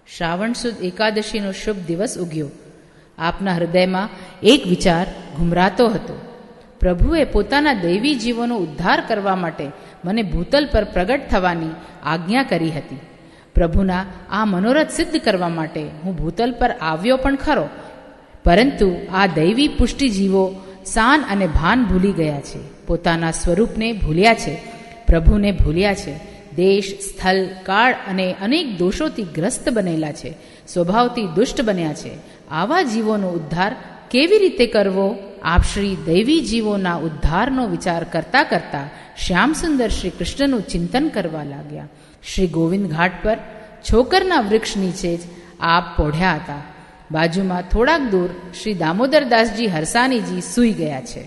શ્રાવણ સુદ એકાદશીનો શુભ દિવસ ઉગ્યો. આપના હૃદયમાં એક વિચાર ઘુમરાતો હતો. પ્રભુએ પોતાના દૈવી જીવોનો ઉદ્ધાર કરવા માટે મને ભૂતલ પર પ્રગટ થવાની આજ્ઞા કરી હતી. પ્રભુના આ મનોરથ સિદ્ધ કરવા માટે હું ભૂતલ પર આવ્યો પણ ખરો, પરંતુ આ દૈવી પુષ્ટિજીવો સાન અને ભાન ભૂલી ગયા છે. પોતાના સ્વરૂપને ભૂલ્યા છે, પ્રભુને ભૂલ્યા છે. દેશ, સ્થળ, કાળ અને અનેક દોષોથી ગ્રસ્ત બનેલા છે. સ્વભાવથી દુષ્ટ બન્યા છે. આવા જીવોનો ઉદ્ધાર કેવી રીતે કરવો? આપ શ્રી દૈવી જીવોના ઉદ્ધારનો વિચાર કરતા કરતા શ્યામસુંદર શ્રી કૃષ્ણનું ચિંતન કરવા લાગ્યા. શ્રી ગોવિંદ ઘાટ પર છોકરના વૃક્ષ નીચે જ આપ પોઢ્યા હતા. બાજુમાં થોડાક દૂર શ્રી દામોદરદાસજી હરસાનીજી સૂઈ ગયા છે.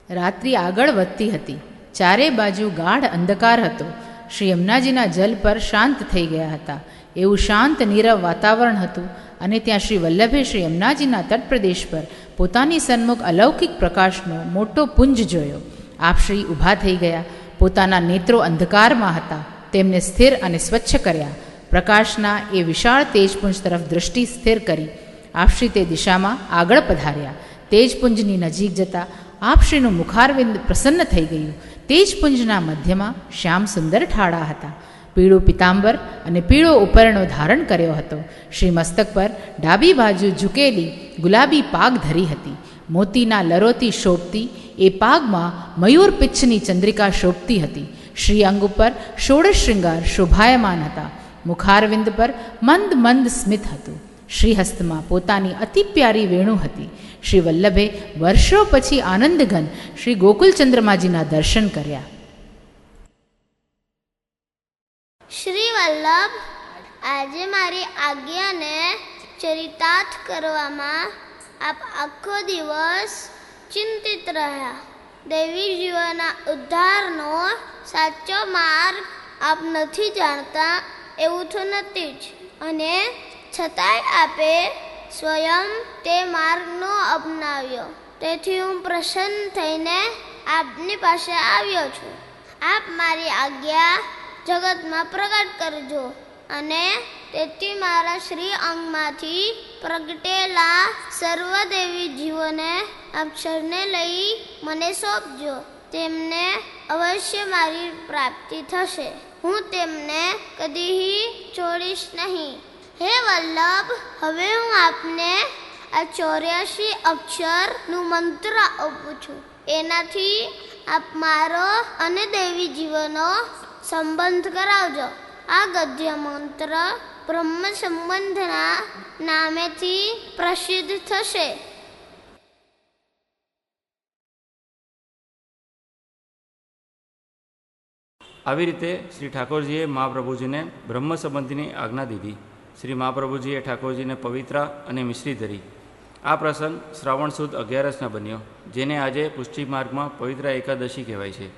રાત્રિ આગળ વધતી હતી. ચારે બાજુ ગાઢ અંધકાર હતો. શ્રી યમુનાજીના જલ પર શાંત થઈ ગયા હતા. એવું શાંત નીરવ વાતાવરણ હતું અને ત્યાં શ્રી વલ્લભે શ્રી યમુનાજીના તટપ્રદેશ પર પોતાની સન્મુખ અલૌકિક પ્રકાશનો મોટો પુંજ જોયો. આપ શ્રી ઊભા થઈ ગયા. પોતાના નેત્રો અંધકારમાં હતા, તેમને સ્થિર અને સ્વચ્છ કર્યા. પ્રકાશના એ વિશાળ તેજપુંજ તરફ દૃષ્ટિ સ્થિર કરી આપશ્રી તે દિશામાં આગળ પધાર્યા. તેજપુંજની નજીક જતા આપશ્રીનું મુખારવિંદ પ્રસન્ન થઈ ગયું. તેજપુંજના મધ્યમાં શ્યામ સુંદર ઠાળા હતા. પીળું પિતાંબર અને પીળો ઉપરણો ધારણ કર્યો હતો. શ્રી મસ્તક પર ડાબી બાજુ ઝૂકેલી ગુલાબી પાગ ધરી હતી. મોતીના લરોથી શોભતી એ પાગમાં મયુર પિચ્છની ચંદ્રિકા શોભતી હતી. શ્રી અંગ ઉપર ષોડશ શૃંગાર શોભાયમાન હતા. મુખારવિંદ પર મંદ મંદ સ્મિત હતું. શ્રીહસ્તમાં પોતાની અતિ પ્યારી વેણુ હતી. શ્રી વલ્લભે વર્ષો પછી આનંદઘન શ્રી ગોકુલચંદ્રમાજીના દર્શન કર્યા. શ્રી વલ્લભ, આજે મારી આજ્ઞાને ચરિતાર્થ કરવામાં આપ આખો દિવસ ચિંતિત રહ્યા. દૈવી જીવોના ઉદ્ધારનો સાચો માર્ગ આપ નથી જાણતા એવું તો નથી જ, અને છતાંય આપે સ્વયં તે માર્ગનો અપનાવ્યો. તેથી હું પ્રસન્ન થઈને આપની પાસે આવ્યો છું. આપ મારી આજ્ઞા જગતમાં પ્રગટ કરજો અને તેથી મારા શ્રી અંગમાંથી પ્રગટેલા સર્વદેવી જીવોને આપ શરણે લઈ મને સોંપજો. તેમને અવશ્ય મારી પ્રાપ્તિ થશે. હું તેમને કદી છોડીશ નહીં. હે વલ્લભ, હવે હું આપને આ 84 અક્ષરનું મંત્ર આપું છું. એનાથી આપ મારો અને દેવી જીવનો સંબંધ કરાવજો. આ ગદ્ય મંત્ર બ્રહ્મ સંબંધના નામેથી પ્રસિદ્ધ થશે. આવી રીતે શ્રી ઠાકોરજીએ મહાપ્રભુજીને બ્રહ્મ સંબંધીની આજ્ઞા દીધી. શ્રી મહાપ્રભુજીએ ઠાકોરજીને પવિત્ર અને મિશ્રી ધરી. આ પ્રસંગ શ્રાવણ સુદ 11ના બન્યો, જેને આજે પુષ્ટિ માર્ગમાં પવિત્ર એકાદશી કહેવાય છે.